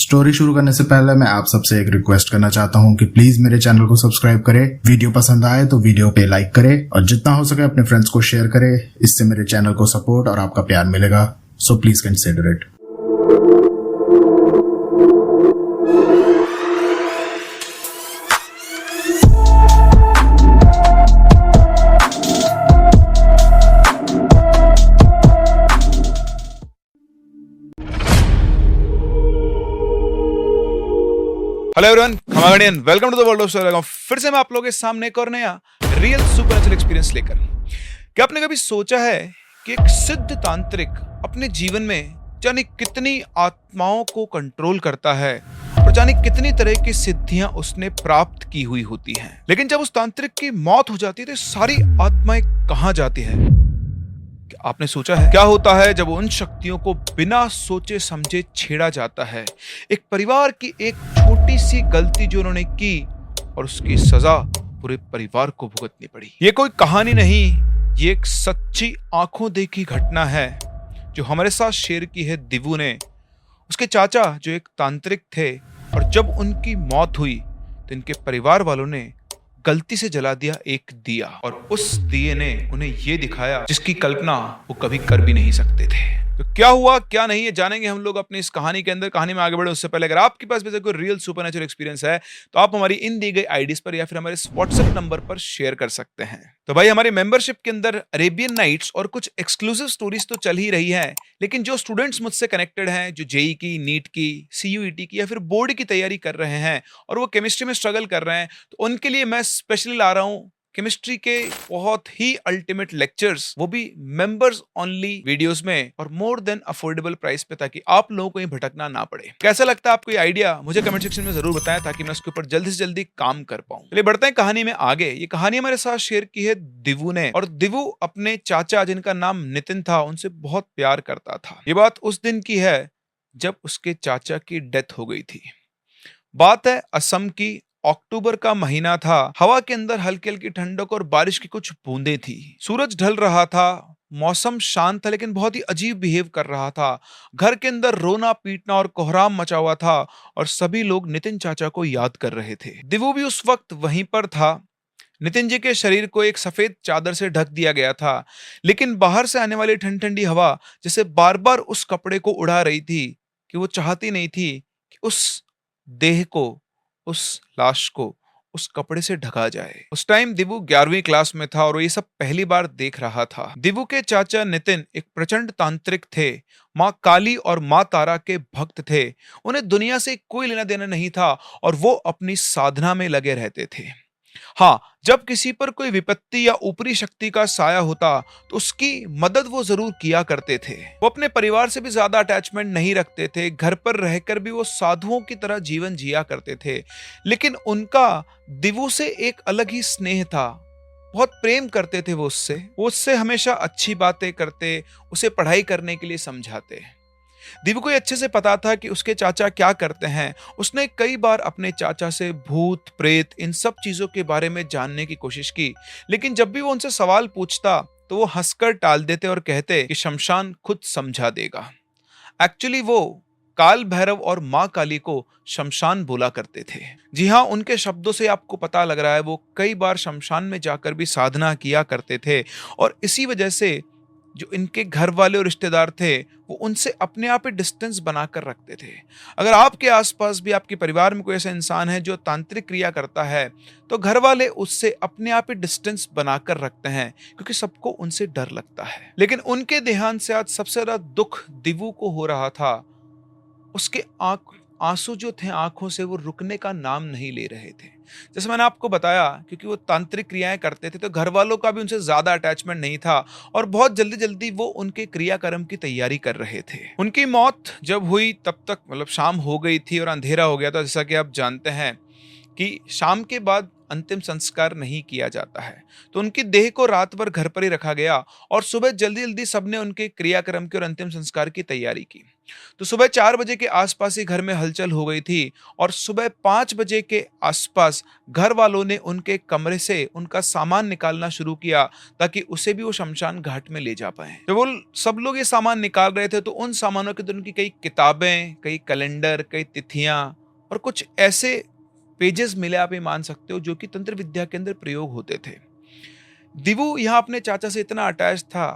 Story शुरू करने से पहले मैं आप सबसे एक रिक्वेस्ट करना चाहता हूँ कि प्लीज मेरे चैनल को सब्सक्राइब करें, वीडियो पसंद आए तो वीडियो पे लाइक करें और जितना हो सके अपने फ्रेंड्स को शेयर करें। इससे मेरे चैनल को सपोर्ट और आपका प्यार मिलेगा, so please consider it. Hello everyone, खमागणियन, welcome to the world of story. फिर से मैं आप लोगों के सामने एक और नया रियल सुपरनैचुरल एक्सपीरियंस लेकर। क्या आपने कभी सोचा है कि एक सिद्ध तांत्रिक अपने जीवन में जाने कितनी आत्माओं को कंट्रोल करता है और जाने कितनी तरह की सिद्धियां उसने प्राप्त की हुई होती हैं, लेकिन जब उस तांत्रिक की मौत हो जाती है तो सारी आत्माएं कहां जाती है? आपने सोचा है क्या होता है जब उन शक्तियों को बिना सोचे समझे छेड़ा जाता है? एक परिवार की एक छोटी सी गलती जो उन्होंने की और उसकी सजा पूरे परिवार को भुगतनी पड़ी। ये कोई कहानी नहीं, ये एक सच्ची आंखों देखी घटना है जो हमारे साथ शेयर की है दिवू ने। उसके चाचा जो एक तांत्रिक थे और जब उनकी मौत हुई तो इनके परिवार वालों ने गलती से जला दिया एक दिया और उस दिए ने उन्हें ये दिखाया जिसकी कल्पना वो कभी कर भी नहीं सकते थे। तो क्या हुआ क्या नहीं ये जानेंगे हम लोग अपनी इस कहानी के अंदर। कहानी में आगे बढ़े उससे पहले अगर आपके पास भी कोई रियल सुपरनैचुरल एक्सपीरियंस है तो आप हमारी इन दी गई आईडीज पर या फिर हमारे व्हाट्सएप नंबर पर शेयर कर सकते हैं। तो भाई हमारी मेंबरशिप के अंदर अरेबियन नाइट्स और कुछ एक्सक्लूसिव स्टोरीज तो चल ही रही है, लेकिन जो स्टूडेंट्स मुझसे कनेक्टेड हैं, जो जेई की, नीट की, सीयूईटी की या फिर बोर्ड की तैयारी कर रहे हैं और वो केमिस्ट्री में स्ट्रगल कर रहे हैं, तो उनके लिए मैं स्पेशली ला रहा हूँ केमिस्ट्री के बहुत ही अल्टीमेट लेक्चर्स, वो भी मेंबर्स ओनली वीडियोस में और मोर देन अफोर्डेबल प्राइस पे, ताकि आप लोगों को ये भटकना ना पड़े। कैसा लगता है आपको ये आइडिया? मुझे कमेंट सेक्शन में जरूर बताएं ताकि मैं उसके ऊपर जल्दी से जल्दी काम कर पाऊं। चलिए बढ़ते हैं कहानी में आगे। ये कहानी हमारे साथ शेयर की है दिवू ने, और दिवू अपने चाचा जिनका नाम नितिन था उनसे बहुत प्यार करता था। ये बात उस दिन की है जब उसके चाचा की डेथ हो गई थी। बात है असम की, अक्टूबर का महीना था। हवा के अंदर हल्की हल्की ठंडक और बारिश की कुछ बूंदें थी। सूरज ढल रहा था, मौसम शांत था लेकिन बहुत ही अजीब बिहेव कर रहा था। घर के अंदर रोना पीटना और कोहराम मचा हुआ था और सभी लोग नितिन चाचा को याद कर रहे थे। दिवू भी उस वक्त वहीं पर था। नितिन जी के शरीर को एक सफेद चादर से ढक दिया गया था, लेकिन बाहर से आने वाली ठंडी ठंडी हवा जैसे बार बार उस कपड़े को उड़ा रही थी कि वो चाहती नहीं थी कि उस देह को, उस लाश को उस कपड़े से ढका जाए। उस टाइम दिवू 11वीं क्लास में था और वो ये सब पहली बार देख रहा था। दिवू के चाचा नितिन एक प्रचंड तांत्रिक थे, माँ काली और माँ तारा के भक्त थे। उन्हें दुनिया से कोई लेना देना नहीं था और वो अपनी साधना में लगे रहते थे। हाँ, जब किसी पर कोई विपत्ति या ऊपरी शक्ति का साया होता तो उसकी मदद वो जरूर किया करते थे। वो अपने परिवार से भी ज्यादा अटैचमेंट नहीं रखते थे। घर पर रहकर भी वो साधुओं की तरह जीवन जिया करते थे, लेकिन उनका दिवू से एक अलग ही स्नेह था। बहुत प्रेम करते थे वो उससे हमेशा अच्छी बातें करते, उसे पढ़ाई करने के लिए समझाते। दिवू को अच्छे से पता था कि उसके चाचा क्या करते हैं। उसने कई बार अपने चाचा से भूत प्रेत इन सब चीजों के बारे में जानने की कोशिश की, लेकिन जब भी वो उनसे सवाल पूछता तो वो हंसकर टाल देते और कहते कि शमशान खुद समझा देगा। एक्चुअली वो काल भैरव और माँ काली को शमशान बोला करते थे। जी हाँ, उनके शब्दों से आपको पता लग रहा है वो कई बार शमशान में जाकर भी साधना किया करते थे और इसी वजह से जो इनके घर वाले और रिश्तेदार थे वो उनसे अपने आप ही डिस्टेंस बनाकर रखते थे। अगर आपके आसपास भी आपके परिवार में कोई ऐसा इंसान है जो तांत्रिक क्रिया करता है तो घर वाले उससे अपने आप ही डिस्टेंस बनाकर रखते हैं, क्योंकि सबको उनसे डर लगता है। लेकिन उनके देहांत से आज सबसे ज्यादा दुख दिवू को हो रहा था। उसके आंसू जो थे आंखों से वो रुकने का नाम नहीं ले रहे थे। जैसे मैंने आपको बताया, क्योंकि वो तांत्रिक क्रियाएं करते थे तो घर वालों का भी उनसे ज्यादा अटैचमेंट नहीं था और बहुत जल्दी जल्दी वो उनके क्रियाक्रम की तैयारी कर रहे थे। उनकी मौत जब हुई तब तक शाम हो गई थी और अंधेरा हो गया था। जैसा कि आप जानते हैं कि शाम के बाद अंतिम संस्कार नहीं किया जाता है। तो उनकी देह को रात भर घर पर ही रखा गया और सुबह जल्दी-जल्दी सबने उनके क्रियाक्रम की और अंतिम संस्कार की तैयारी की। तो सुबह 4 बजे के आसपास ही घर में हलचल हो गई थी और सुबह 5 बजे के आसपास घर वालों ने उनके कमरे से उनका सामान निकालना शुरू किया ताकि उसे भी वो शमशान घाट में ले जा पाएँ। जब वो सब लोग ये सामान निकाल रहे थे तो उन सामानों के अंदर उनकी कई किताबें, कई कैलेंडर, कई तिथियाँ और कुछ ऐसे पेजेस मिले, आप ये मान सकते हो, जो कि तंत्र विद्या के अंदर प्रयोग होते थे। दिवु यहाँ अपने चाचा से इतना अटैच था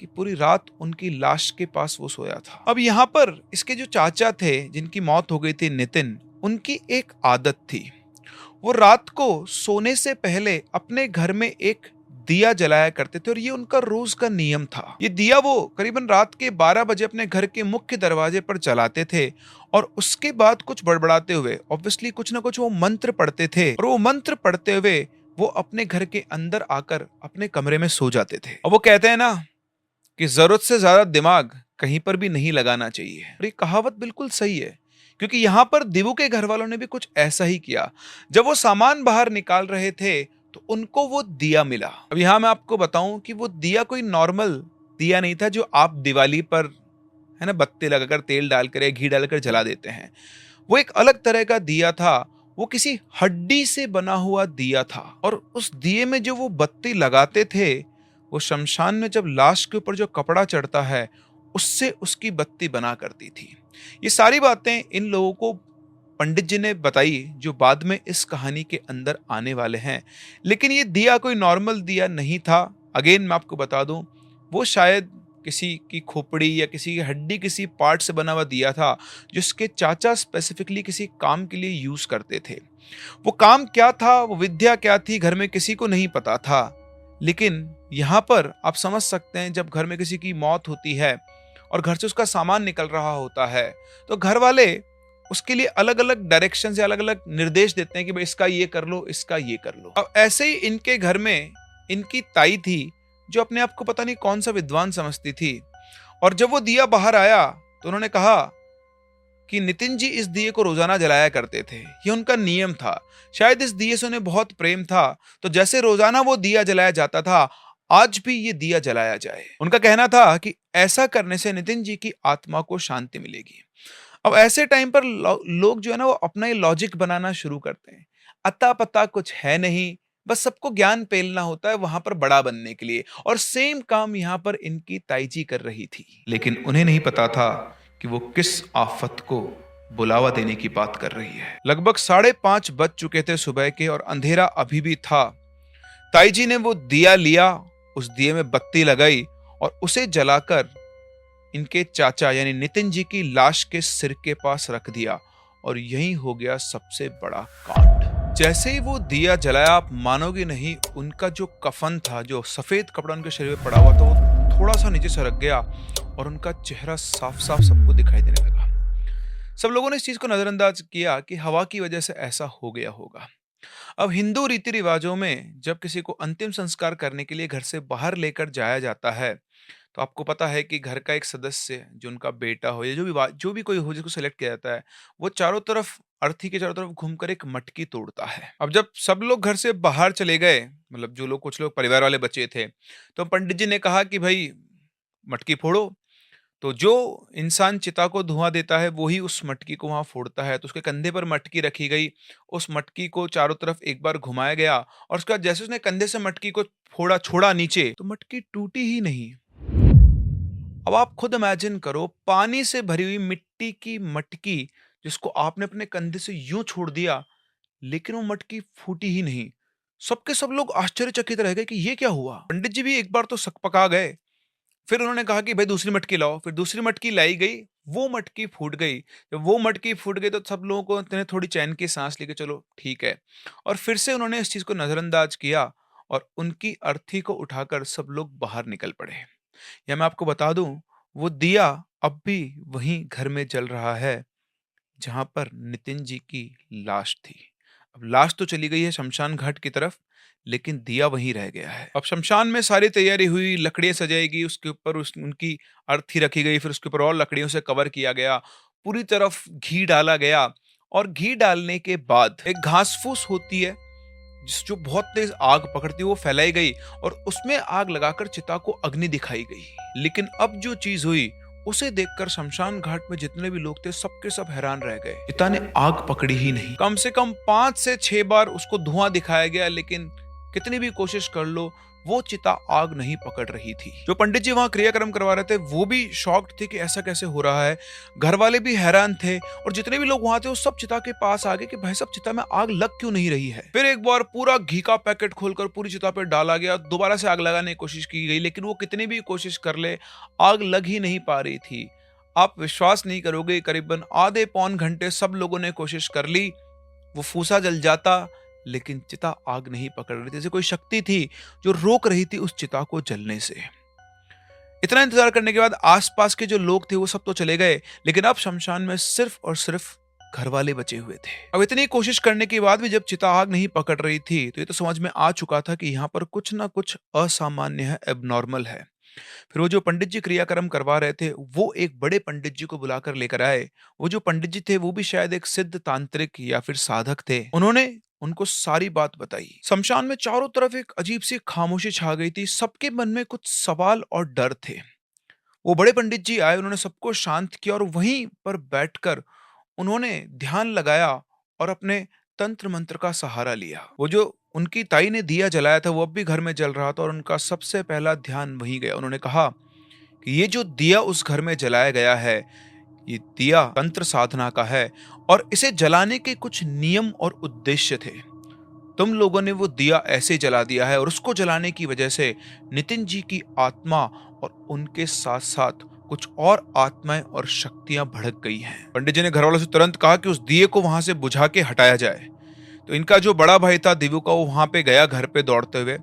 कि पूरी रात उनकी लाश के पास वो सोया था। अब यहाँ पर इसके जो चाचा थे जिनकी मौत हो गई थी, नितिन, उनकी एक आदत थी। वो रात को सोने से पहले अपने घर में एक दिया जलाया करते थे और ये उनका रोज का नियम था। ये दिया वो करीबन रात के 12 बजे अपने घर के मुख्य दरवाजे पर जलाते थे और उसके बाद कुछ बड़बड़ाते हुए ऑब्वियसली कुछ ना कुछ वो मंत्र पढ़ते थे और वो मंत्र पढ़ते हुए वो अपने घर के अंदर आकर अपने कमरे में सो जाते थे। और वो कहते हैं ना कि जरूरत से ज्यादा दिमाग कहीं पर भी नहीं लगाना चाहिए, और ये कहावत बिल्कुल सही है, क्योंकि यहाँ पर दिवु के घर वालों ने भी कुछ ऐसा ही किया। जब वो सामान बाहर निकाल रहे थे तो उनको वो दिया मिला। अब यहाँ मैं आपको बताऊं कि वो दिया कोई नॉर्मल दिया नहीं था जो आप दिवाली पर, है ना, बत्ती लगाकर तेल डालकर या घी डालकर जला देते हैं। वो एक अलग तरह का दिया था। वो किसी हड्डी से बना हुआ दिया था और उस दिए में जो वो बत्ती लगाते थे, वो शमशान में जब लाश के ऊपर जो कपड़ा चढ़ता है उससे उसकी बत्ती बना करती थी। ये सारी बातें इन लोगों को पंडित जी ने बताई जो बाद में इस कहानी के अंदर आने वाले हैं। लेकिन ये दिया कोई नॉर्मल दिया नहीं था। अगेन मैं आपको बता दूं, वो शायद किसी की खोपड़ी या किसी की हड्डी, किसी पार्ट से बना हुआ दिया था जिसके चाचा स्पेसिफिकली किसी काम के लिए यूज करते थे। वो काम क्या था, वो विद्या क्या थी, घर में किसी को नहीं पता था। लेकिन यहाँ पर आप समझ सकते हैं, जब घर में किसी की मौत होती है और घर से उसका सामान निकल रहा होता है तो घर वाले उसके लिए अलग अलग डायरेक्शन से अलग अलग निर्देश देते हैं कि भाई इसका ये कर लो, इसका ये कर लो। अब ऐसे ही इनके घर में इनकी ताई थी जो अपने आप को पता नहीं कौन सा विद्वान समझती थी, और जब वो दिया बाहर आया तो उन्होंने कहा कि नितिन जी इस दिए को रोजाना जलाया करते थे, ये उनका नियम था। शायद इस दिए से उन्हें बहुत प्रेम था, तो जैसे रोजाना वो दिया जलाया जाता था, आज भी ये दिया जलाया जाए। उनका कहना था कि ऐसा करने से नितिन जी की आत्मा को शांति मिलेगी। अब ऐसे टाइम पर लोग जो है ना वो अपना ही लॉजिक बनाना शुरू करते हैं। अता पता कुछ है नहीं, बस सबको ज्ञान पेलना होता है वहां पर बड़ा बनने के लिए, और सेम काम यहाँ पर इनकी ताई जी कर रही थी। लेकिन उन्हें नहीं पता था कि वो किस आफत को बुलावा देने की बात कर रही है। लगभग 5:30 बज चुके थे सुबह के और अंधेरा अभी भी था। ताई जी ने वो दिया लिया, उस दिए में बत्ती लगाई और उसे जलाकर इनके चाचा यानी नितिन जी की लाश के सिर के पास रख दिया, और यही हो गया सबसे बड़ा कांड। जैसे ही वो दिया जलाया, आप मानोगे नहीं, उनका जो कफन था, जो सफेद कपड़ा उनके शरीर में पड़ा हुआ था, वो थोड़ा सा नीचे सरक गया और उनका चेहरा साफ साफ सबको दिखाई देने लगा। सब लोगों ने इस चीज को नजरअंदाज किया कि हवा की वजह से ऐसा हो गया होगा। अब हिंदू रीति रिवाजों में जब किसी को अंतिम संस्कार करने के लिए घर से बाहर लेकर जाया जाता है, तो आपको पता है कि घर का एक सदस्य, जो उनका बेटा हो या जो भी कोई हो जिसको सेलेक्ट किया जाता है, वो चारों तरफ, अर्थी के चारों तरफ घूमकर एक मटकी तोड़ता है। अब जब सब लोग घर से बाहर चले गए, मतलब जो लोग, कुछ लोग परिवार वाले बचे थे, तो पंडित जी ने कहा कि भाई मटकी फोड़ो। तो जो इंसान चिता को धुआं देता है वो ही उस मटकी को वहां फोड़ता है। तो उसके कंधे पर मटकी रखी गई, उस मटकी को चारों तरफ एक बार घुमाया गया और उसका जैसे उसने कंधे से मटकी को फोड़ा, छोड़ा नीचे, तो मटकी टूटी ही नहीं। अब आप खुद इमेजिन करो, पानी से भरी हुई मिट्टी की मटकी जिसको आपने अपने कंधे से यूं छोड़ दिया, लेकिन वो मटकी फूटी ही नहीं। सबके सब लोग आश्चर्यचकित रह गए कि ये क्या हुआ। पंडित जी भी एक बार तो सकपका गए। फिर उन्होंने कहा कि भाई दूसरी मटकी लाओ। फिर दूसरी मटकी लाई गई, वो मटकी फूट गई। जब वो मटकी फूट गई तो सब लोगों को इतने थोड़ी चैन की सांस ली कि चलो ठीक है, और फिर से उन्होंने इस चीज को नजरअंदाज किया और उनकी अर्थी को उठाकर सब लोग बाहर निकल पड़े। या मैं आपको बता दूं, वो दिया अब भी वहीं घर में जल रहा है जहां पर नितिन जी की लाश थी। अब लाश तो चली गई है शमशान घाट की तरफ, लेकिन दिया वहीं रह गया है। अब शमशान में सारी तैयारी हुई, लकड़ियां सजाएगी, उसके ऊपर उनकी अर्थी रखी गई, फिर उसके ऊपर और लकड़ियों से कवर किया गया, पूरी तरफ घी डाला गया और घी डालने के बाद एक घास फूस होती है जो बहुत तेज आग पकड़ती है, वो फैलाई गई और उसमें आग लगाकर चिता को अग्नि दिखाई गई। लेकिन अब जो चीज हुई उसे देखकर शमशान घाट में जितने भी लोग थे सबके सब हैरान रह गए। चिता ने आग पकड़ी ही नहीं। कम से कम 5 से 6 बार उसको धुआं दिखाया गया, लेकिन कितनी भी कोशिश कर लो वो चिता आग नहीं पकड़ रही थी। जो पंडित जी वहां क्रियाक्रम करवा रहे थे वो भी शॉक्ड थे कि ऐसा कैसे हो रहा है। घर वाले भी हैरान थे और जितने भी लोग वहां थे वो सब चिता के पास आ गए कि भाई साहब चिता में आग लग क्यों नहीं रही है। फिर एक बार पूरा घी का पैकेट खोलकर पूरी चिता पे डाला गया, दोबारा से आग लगाने की कोशिश की गई, लेकिन वो कितनी भी कोशिश कर ले आग लग ही नहीं पा रही थी। आप विश्वास नहीं करोगे, करीबन आधे पौन घंटे सब लोगों ने कोशिश कर ली, वो फूसा जल जाता लेकिन चिता आग नहीं पकड़ रही थी। जैसे कोई शक्ति थी जो रोक रही थी उस चिता को जलने से। इतना इंतजार करने के बाद आसपास के जो लोग थे वो सब तो चले गए, लेकिन अब शमशान में सिर्फ और सिर्फ घर वाले बचे हुए थे। अब इतनी कोशिश करने के बाद भी जब चिता आग नहीं पकड़ रही थी तो ये तो समझ में आ चुका था कि यहाँ पर कुछ ना कुछ असामान्य है, एबनॉर्मल है। फिर वो जो पंडित जी क्रियाक्रम करवा रहे थे वो एक बड़े पंडित जी को बुलाकर लेकर आए। वो जो पंडित जी थे वो भी शायद एक सिद्ध तांत्रिक या फिर साधक थे। उन्होंने उनको सारी बात बताई। शमशान में चारों तरफ एक अजीब सी खामोशी छा गई थी। सबके मन में कुछ सवाल और डर थे। वो बड़े पंडित जी आए, उन्होंने सबको शांत किया और वहीं पर बैठकर उन्होंने ध्यान लगाया और अपने तंत्र मंत्र का सहारा लिया। वो जो उनकी ताई ने दिया जलाया था वो अब भी घर में जल रहा था और उनका सबसे पहला ध्यान वहीं गया। उन्होंने कहा कि ये जो दिया उस घर में जलाया गया है, ये दिया तंत्र साधना का है और इसे जलाने के कुछ नियम और उद्देश्य थे। तुम लोगों ने वो दिया ऐसे जला दिया है और उसको जलाने की वजह से नितिन जी की आत्मा और उनके साथ साथ कुछ और आत्माएं और शक्तियां भड़क गई हैं। पंडित जी ने घर वालों से तुरंत कहा कि उस दिए को वहां से बुझा के हटाया जाए। तो इनका जो बड़ा भाई था दिव्यू का, वो वहां पे गया घर पे दौड़ते हुए।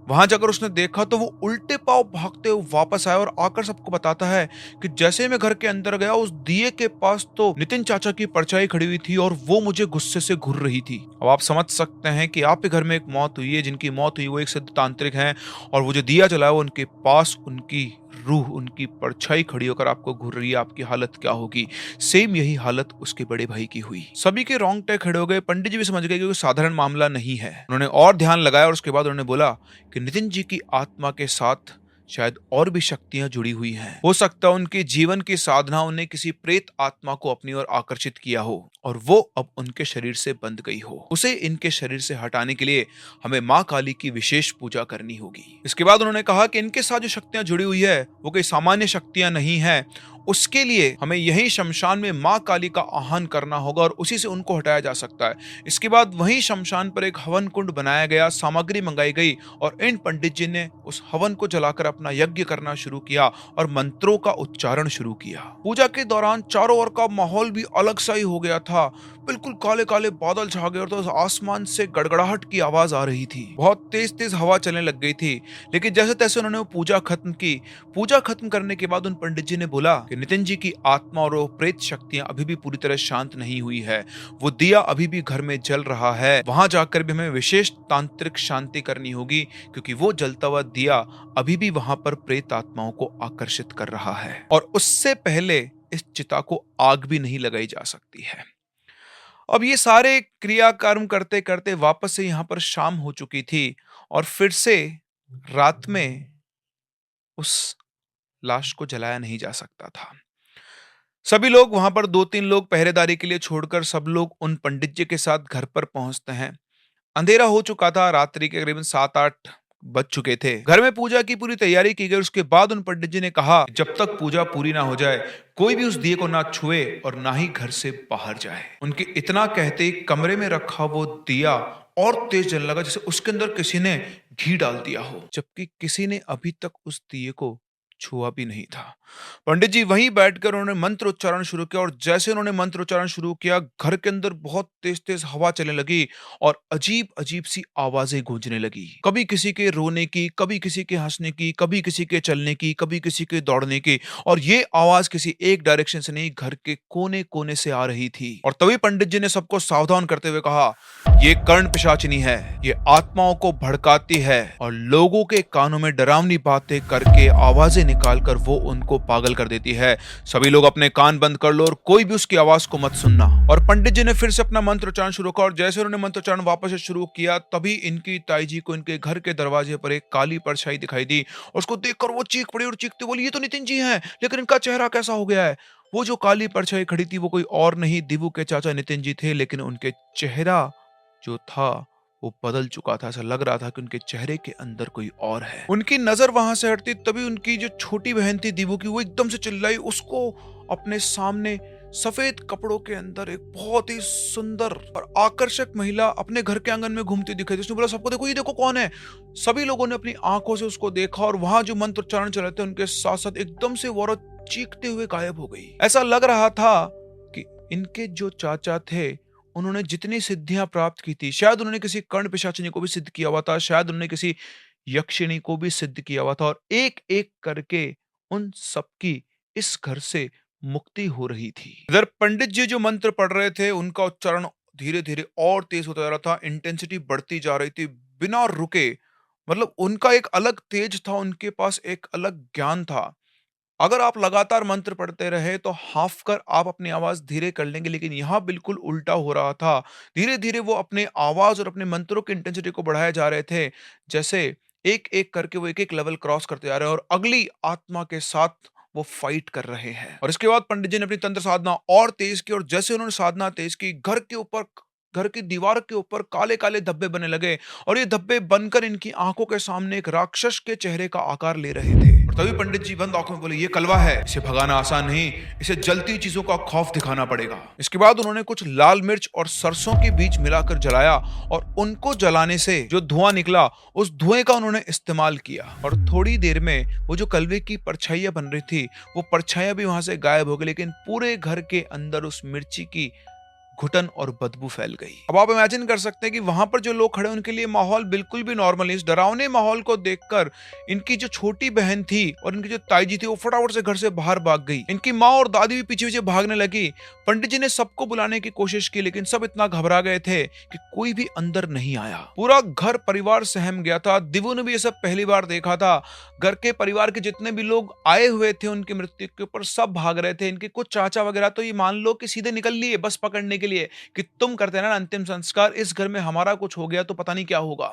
वहां जाकर उसने देखा तो वो उल्टे पांव भागते हुए वापस आया और आकर सबको बताता है कि जैसे मैं घर के अंदर गया उस दिए के पास तो नितिन चाचा की परछाई खड़ी हुई थी और वो मुझे गुस्से से घूर रही थी। अब आप समझ सकते हैं कि आपके घर में एक मौत हुई है, जिनकी मौत हुई वो एक सिद्ध तांत्रिक हैं और वो जो दिया जला वो उनके पास उनकी रूह, उनकी परछाई खड़ी होकर आपको घूर रही है। आपकी हालत क्या होगी? सेम यही हालत उसके बड़े भाई की हुई। सभी के रोंगटे खड़े हो गए। पंडित जी भी समझ गए कि कोई साधारण मामला नहीं है। उन्होंने और ध्यान लगाया और उसके बाद उन्होंने बोला कि नितिन जी की आत्मा के साथ शायद और भी शक्तियां जुड़ी हुई हैं। हो सकता है उनके जीवन की साधना उन्हें किसी प्रेत आत्मा को अपनी ओर आकर्षित किया हो और वो अब उनके शरीर से बंध गई हो। उसे इनके शरीर से हटाने के लिए हमें माँ काली की विशेष पूजा करनी होगी। इसके बाद उन्होंने कहा कि इनके साथ जो शक्तियां जुड़ी हुई है वो कोई सामान्य शक्तियां नहीं है। उसके लिए हमें यही शमशान में माँ काली का आह्वान करना होगा और उसी से उनको हटाया जा सकता है। इसके बाद वहीं शमशान पर एक हवन कुंड बनाया गया, सामग्री मंगाई गई और इन पंडित जी ने उस हवन को जलाकर अपना यज्ञ करना शुरू किया और मंत्रों का उच्चारण शुरू किया। पूजा के दौरान चारों ओर का माहौल भी अलग सा ही हो गया था। बिल्कुल काले काले बादल छा गए और तो आसमान से गड़गड़ाहट की आवाज आ रही थी। बहुत तेज तेज हवा चलने लग गई थी। लेकिन जैसे तैसे उन्होंने वो पूजा खत्म की। पूजा खत्म करने के बाद उन पंडित जी ने बोला कि नितिन जी की आत्मा और वो प्रेत शक्तियां अभी भी पूरी तरह शांत नहीं हुई है। वो दिया अभी भी घर में जल रहा है। वहां जाकर भी हमें विशेष तांत्रिक शांति करनी होगी, क्योंकि वो जलता हुआ दिया अभी भी वहां पर प्रेत आत्माओं को आकर्षित कर रहा है और उससे पहले इस चिता को आग भी नहीं लगाई जा सकती है। अब ये सारे क्रियाकर्म करते करते वापस से यहाँ पर शाम हो चुकी थी और फिर से रात में उस लाश को जलाया नहीं जा सकता था। सभी लोग वहां पर 2-3 लोग पहरेदारी के लिए छोड़कर सब लोग उन पंडित जी के साथ घर पर पहुंचते हैं। अंधेरा हो चुका था, रात्रि के करीबन 7-8 बज चुके थे। घर में पूजा की पूरी तैयारी की गई। उसके बाद उन पंडित जी ने कहा जब तक पूजा पूरी ना हो जाए कोई भी उस दिए को ना छुए और ना ही घर से बाहर जाए। उनके इतना कहते कमरे में रखा वो दिया और तेज जलने लगा जैसे उसके अंदर किसी ने घी डाल दिया हो, जबकि किसी ने अभी तक उस दिए को छुआ भी नहीं था। पंडित जी वहीं बैठकर उन्होंने मंत्र उच्चारण शुरू किया और जैसे उन्होंने मंत्र उच्चारण शुरू किया घर के अंदर बहुत तेज तेज हवा चलने लगी और अजीब अजीब सी आवाजें गूंजने लगी। कभी किसी के रोने की, कभी किसी के हंसने की, कभी किसी के चलने की, कभी किसी के दौड़ने की, और ये आवाज किसी एक डायरेक्शन से नहीं घर के कोने कोने से आ रही थी। और तभी पंडित जी ने सबको सावधान करते हुए कहा ये कर्ण पिशाचिनी है, ये आत्माओं को भड़काती है और लोगों के कानों में डरावनी बातें करके आवाजें निकालकर वो उनको को पागल कर देती है। सभी लोग अपने कान बंद कर लो और कोई भी उसकी आवाज को मत सुनना। और पंडित जी ने फिर से अपना मंत्र उच्चारण शुरू किया और जैसे उन्होंने मंत्र उच्चारण वापस से शुरू किया तभी इनकी ताई जी को इनके घर के दरवाजे पर एक काली परछाई दिखाई दी और उसको देखकर वो चीख पड़ी और चीखते बोली, ये तो नितिन जी हैं, लेकिन इनका चेहरा कैसा हो गया है। वो जो काली परछाई खड़ी थी वो कोई और नहीं दिवु के चाचा नितिन जी थे, लेकिन उनके चेहरा जो था वो बदल चुका था। ऐसा लग रहा था कि उनके चेहरे के अंदर कोई और है। उनकी नजर वहां से हटती तभी उनकी जो छोटी बहन थी दिवु की, वो एकदम से चिल्लाई। उसको अपने सामने सफेद कपड़ों के अंदर एक बहुत ही सुंदर और आकर्षक महिला अपने घर के आंगन में घूमती दिखाई दी। उसने बोला, सबको देखो, ये देखो कौन है। सभी लोगों ने अपनी आंखों से उसको देखा और वहां जो मंत्र उच्चारण चल रहे थे उनके साथ साथ एकदम से वो औरत चीखते हुए गायब हो गई। ऐसा लग रहा था कि इनके जो चाचा थे उन्होंने जितनी सिद्धियां प्राप्त की थी, शायद उन्होंने किसी कर्ण पिशाचिनी को भी सिद्ध किया हुआ था, शायद उन्होंने किसी यक्षिणी को भी सिद्ध किया हुआ था, और एक एक करके उन सबकी इस घर से मुक्ति हो रही थी। इधर पंडित जी जो मंत्र पढ़ रहे थे उनका उच्चारण धीरे धीरे और तेज होता जा रहा था, इंटेंसिटी बढ़ती जा रही थी बिना रुके। मतलब उनका एक अलग तेज था, उनके पास एक अलग ज्ञान था। अगर आप लगातार मंत्र पढ़ते रहे तो हाफ कर आप अपनी आवाज धीरे कर लेंगे, लेकिन यहाँ बिल्कुल उल्टा हो रहा था। धीरे धीरे वो अपने आवाज और अपने मंत्रों की इंटेंसिटी को बढ़ाए जा रहे थे, जैसे एक एक करके वो एक एक लेवल क्रॉस करते जा रहे हैं और अगली आत्मा के साथ वो फाइट कर रहे हैं। और इसके बाद पंडित जी ने अपनी तंत्र साधना और तेज की और जैसे उन्होंने साधना तेज की, घर की दीवार के ऊपर काले काले धब्बे बनने लगे और ये धब्बे बनकर इनकी आंखों के सामने एक राक्षस के चेहरे का आकार ले रहे थे। और तभी पंडित जी बंद आंखों में बोले, ये कलवा है, इसे भगाना आसान नहीं, इसे जलती चीजों का खौफ दिखाना पड़ेगा। इसके बाद उन्होंने कुछ लाल मिर्च और सरसों के बीज मिलाकर जलाया और उनको जलाने से जो धुआं निकला उस धुएं का उन्होंने इस्तेमाल किया और थोड़ी देर में वो जो कलवे की परछाइयां बन रही थी वो परछाइयां भी वहां से गायब हो गई, लेकिन पूरे घर के अंदर उस मिर्ची की घुटन और बदबू फैल गई। अब आप इमेजिन कर सकते हैं कि वहां पर जो लोग खड़े उनके लिए माहौल बिल्कुल भी नॉर्मल नहीं। इस डरावने माहौल को देखकर इनकी जो छोटी बहन थी और इनकी जो ताई जी थी वो फटाफट से घर से बाहर भाग गई। इनकी माँ और दादी भी पीछे पीछे भागने लगी। पंडित जी ने सबको बुलाने की कोशिश की, लेकिन सब इतना घबरा गए थे कि कोई भी अंदर नहीं आया। पूरा घर परिवार सहम गया था। दिवु ने भी ये सब पहली बार देखा था। घर के परिवार के जितने भी लोग आए हुए थे उनकी मृत्यु के ऊपर सब भाग रहे थे। इनके कुछ चाचा वगैरह तो ये मान लो कि सीधे निकल लिए बस पकड़ने के लिए कि तुम करते ना अंतिम संस्कार, इस घर में हमारा कुछ हो गया तो पता नहीं क्या होगा।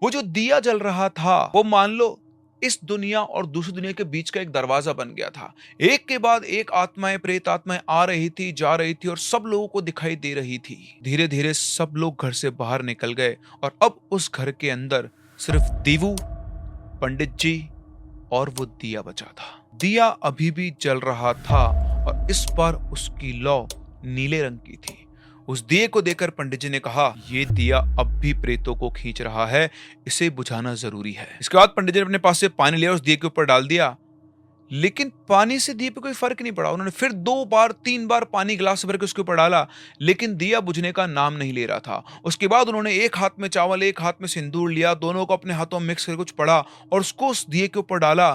वो जो दिया जल रहा था वो मान लो इस दुनिया और दूसरी दुनिया के बीच का एक दरवाजा बन गया था। एक के बाद एक आत्माएं, प्रेत आत्माएं आ रही थी, जा रही थी और सब लोगों को दिखाई दे रही थी। धीरे धीरे सब लोग घर से बाहर निकल गए और अब उस घर के अंदर सिर्फ दिवु, पंडित जी और वो दिया बचा था। दिया अभी भी जल रहा था और इस बार उसकी लौ नीले रंग की थी। उस दिए को देखकर पंडित जी ने कहा, ये दिया अब भी प्रेतों को खींच रहा है, इसे बुझाना जरूरी है। इसके बाद पंडित जी ने अपने पास से पानी लिया, उस दिए के ऊपर डाल दिया, लेकिन पानी से दिए पे कोई फर्क नहीं पड़ा। उन्होंने फिर 2 बार 3 बार पानी गिलास भर के उसके ऊपर डाला, लेकिन दिया बुझने का नाम नहीं ले रहा था। उसके बाद उन्होंने एक हाथ में चावल एक हाथ में सिंदूर लिया, दोनों को अपने हाथों में मिक्स करके कुछ पड़ा और उसको उस दिए के ऊपर डाला,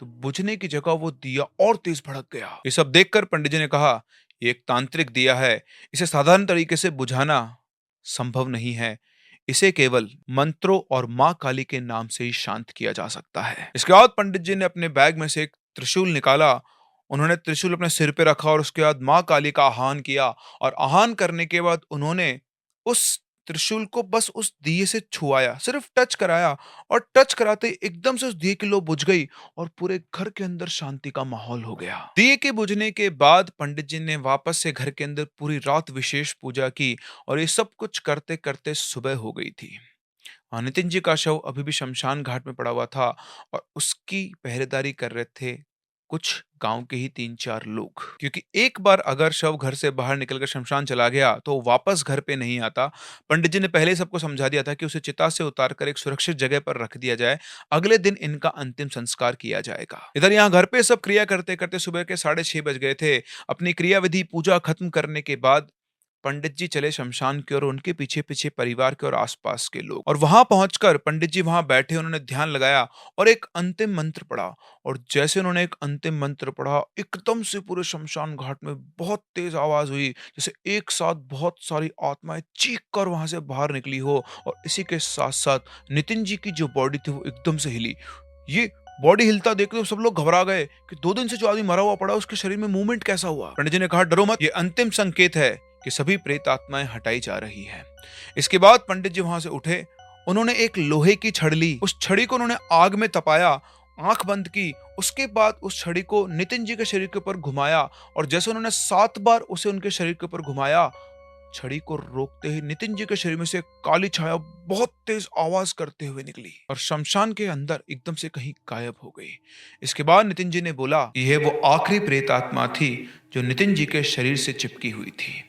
तो बुझने की जगह वो दिया और तेज भड़क गया। ये सब देखकर पंडित जी ने कहा, ये एक तांत्रिक दिया है, इसे साधारण तरीके से बुझाना संभव नहीं है, इसे केवल मंत्रों और मां काली के नाम से ही शांत किया जा सकता है। इसके बाद पंडित जी ने अपने बैग में से एक त्रिशूल निकाला। उन्होंने त्रिशूल अपने सिर पे रखा और उसके बाद मां काली का आह्वान किया और आह्वान करने के बाद उन्होंने उस त्रिशूल को बस उस दिए से छुआया, सिर्फ टच कराया और टच कराते एकदम से उस दिए की लो बुझ गई और पूरे घर के अंदर शांति का माहौल हो गया। दिए के बुझने के बाद पंडित जी ने वापस से घर के अंदर पूरी रात विशेष पूजा की और ये सब कुछ करते करते सुबह हो गई थी। नितिन जी का शव अभी भी शमशान घाट में पड़ा हुआ था और उसकी पहरेदारी कर रहे थे कुछ गांव के ही 3-4 लोग, क्योंकि एक बार अगर शव घर से बाहर निकलकर शमशान चला गया तो वापस घर पे नहीं आता। पंडित जी ने पहले ही सबको समझा दिया था कि उसे चिता से उतारकर एक सुरक्षित जगह पर रख दिया जाए, अगले दिन इनका अंतिम संस्कार किया जाएगा। इधर यहाँ घर पे सब क्रिया करते करते सुबह के 6:30 बज गए थे। अपनी क्रियाविधि पूजा खत्म करने के बाद पंडित जी चले शमशान की ओर, उनके पीछे पीछे परिवार के और आसपास के लोग। और वहां पहुंचकर पंडित जी वहां बैठे, उन्होंने ध्यान लगाया और एक अंतिम मंत्र पढ़ा। और जैसे उन्होंने एक अंतिम मंत्र पढ़ा, एकदम से पूरे शमशान घाट में बहुत तेज आवाज हुई, जैसे एक साथ बहुत सारी आत्माएं चीख कर वहां से बाहर निकली हो। और इसी के साथ साथ नितिन जी की जो बॉडी थी वो एकदम से हिली। ये बॉडी हिलता देख के सब लोग घबरा गए कि 2 दिन से जो आदमी मरा हुआ पड़ा उसके शरीर में मूवमेंट कैसा हुआ। पंडित जी ने कहा डरो मत, ये अंतिम संकेत है कि सभी प्रेत आत्माएं हटाई जा रही है। इसके बाद पंडित जी वहां से उठे, उन्होंने एक लोहे की छड़ ली, उस छड़ी को उन्होंने आग में तपाया, आंख बंद की, उसके बाद उस छड़ी को नितिन जी के शरीर के ऊपर घुमाया और जैसे उन्होंने 7 बार उसे उनके शरीर के ऊपर घुमाया, छड़ी को रोकते ही नितिन जी के शरीर में से काली छाया बहुत तेज आवाज करते हुए निकली और शमशान के अंदर एकदम से कहीं गायब हो गई। इसके बाद नितिन जी ने बोला यह वो आखिरी प्रेत आत्मा थी जो नितिन जी के शरीर से चिपकी हुई थी।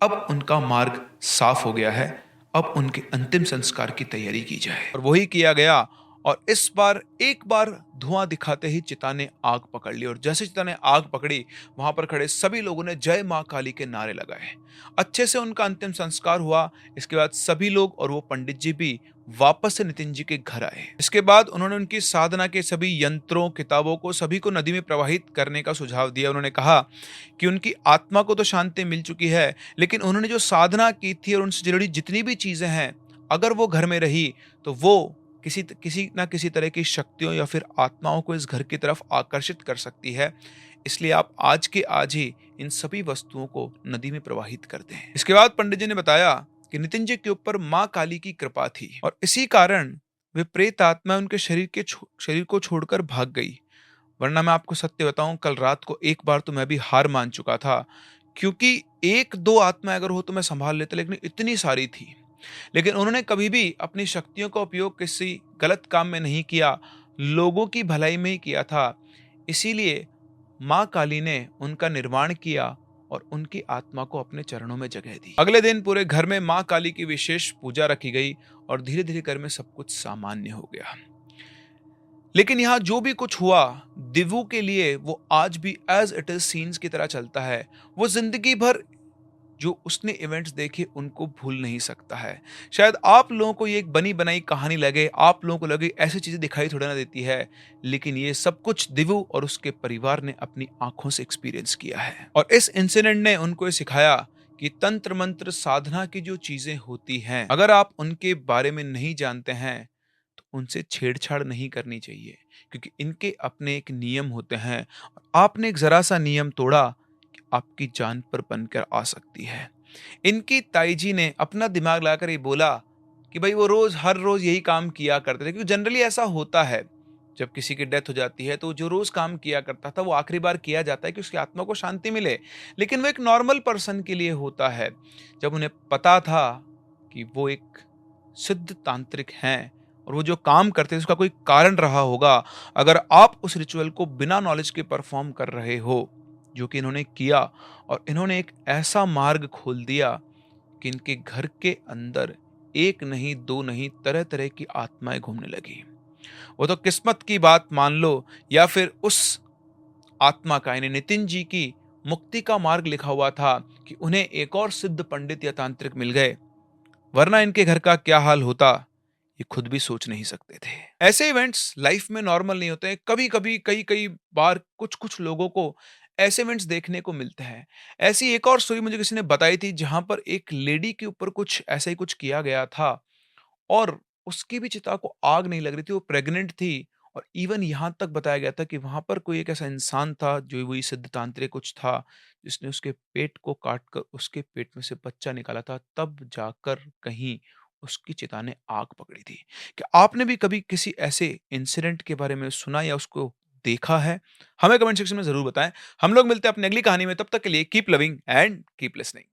अब उनका मार्ग साफ हो गया है, अब उनके अंतिम संस्कार की तैयारी की जाए। और वही किया गया और इस बार एक बार धुआं दिखाते ही चिता ने आग पकड़ ली और जैसे चिता ने आग पकड़ी वहां पर खड़े सभी लोगों ने जय मां काली के नारे लगाए। अच्छे से उनका अंतिम संस्कार हुआ। इसके बाद सभी लोग और वो पंडित जी भी वापस से नितिन जी के घर आए। इसके बाद उन्होंने उनकी साधना के सभी यंत्रों किताबों को सभी को नदी में प्रवाहित करने का सुझाव दिया। उन्होंने कहा कि उनकी आत्मा को तो शांति मिल चुकी है, लेकिन उन्होंने जो साधना की थी और उनसे जुड़ी जितनी भी चीजें हैं, अगर वो घर में रही तो वो किसी ना किसी तरह की शक्तियों या फिर आत्माओं को इस घर की तरफ आकर्षित कर सकती है। इसलिए आप आज के आज ही इन सभी वस्तुओं को नदी में प्रवाहित कर दें। इसके बाद पंडित जी ने बताया कि नितिन जी के ऊपर मां काली की कृपा थी और इसी कारण वे प्रेत आत्मा उनके शरीर को छोड़कर भाग गई। वरना मैं आपको सत्य बताऊं, कल रात को एक बार तो मैं भी हार मान चुका था, क्योंकि 1-2 आत्मा अगर हो तो मैं संभाल लेता, लेकिन इतनी सारी थी। लेकिन उन्होंने कभी भी अपनी शक्तियों का उपयोग किसी गलत काम में नहीं किया, लोगों की भलाई में ही किया था। इसीलिए मां काली ने उनका निर्माण किया और उनकी आत्मा को अपने चरणों में जगह दी। अगले दिन पूरे घर में मां काली की विशेष पूजा रखी गई और धीरे धीरे घर में सब कुछ सामान्य हो गया। लेकिन यहाँ जो भी कुछ हुआ दिव्यू के लिए वो आज भी एज इट इज सीन्स की तरह चलता है। वो जिंदगी भर जो उसने इवेंट्स देखे उनको भूल नहीं सकता है। शायद आप लोगों को ये एक बनी बनाई कहानी लगे, आप लोगों को लगे ऐसी चीजें दिखाई थोड़ा ना देती है, लेकिन ये सब कुछ दिव्यू और उसके परिवार ने अपनी आंखों से एक्सपीरियंस किया है। और इस इंसिडेंट ने उनको ये सिखाया कि तंत्र मंत्र साधना की जो चीजें होती हैं, अगर आप उनके बारे में नहीं जानते हैं तो उनसे छेड़छाड़ नहीं करनी चाहिए, क्योंकि इनके अपने एक नियम होते हैं। आपने एक जरा सा नियम तोड़ा, आपकी जान पर बनकर आ सकती है। इनकी ताई जी ने अपना दिमाग लगाकर ये बोला कि भाई वो हर रोज यही काम किया करते थे, क्योंकि जनरली ऐसा होता है जब किसी की डेथ हो जाती है तो जो रोज काम किया करता था वो आखिरी बार किया जाता है कि उसकी आत्मा को शांति मिले। लेकिन वो एक नॉर्मल पर्सन के लिए होता है। जब उन्हें पता था कि वो एक सिद्ध तांत्रिक हैं और वो जो काम करते हैं उसका कोई कारण रहा होगा, अगर आप उस रिचुअल को बिना नॉलेज के परफॉर्म कर रहे हो, जो कि इन्होंने किया, और इन्होंने एक ऐसा मार्ग खोल दिया कि इनके घर के अंदर एक नहीं दो नहीं तरह तरह की आत्माएं घूमने लगी। वो तो किस्मत की बात मान लो या फिर उस आत्मा का, यानी नितिन जी की मुक्ति का मार्ग लिखा हुआ था कि उन्हें एक और सिद्ध पंडित या तांत्रिक मिल गए, वरना इनके घर का क्या हाल होता ये खुद भी सोच नहीं सकते थे। ऐसे इवेंट्स लाइफ में नॉर्मल नहीं होते हैं। कभी कभी कई बार कुछ लोगों को ऐसे इवेंट्स देखने को मिलते हैं। ऐसी एक और स्टोरी मुझे किसी ने बताई थी जहां पर एक लेडी के ऊपर कुछ ऐसा ही कुछ किया गया था और उसकी भी चिता को आग नहीं लग रही थी, वो प्रेग्नेंट थी। और इवन यहां तक बताया गया था कि वहां पर कोई एक ऐसा इंसान था जो वही सिद्ध तांत्रिक कुछ था, जिसने उसके पेट को काट कर उसके पेट में से बच्चा निकाला था, तब जाकर कहीं उसकी चिता ने आग पकड़ी थी। क्या आपने भी कभी किसी ऐसे इंसिडेंट के बारे में सुना या उसको देखा है? हमें कमेंट सेक्शन में जरूर बताएं। हम लोग मिलते हैं अपनी अगली कहानी में, तब तक के लिए keep loving and keep listening.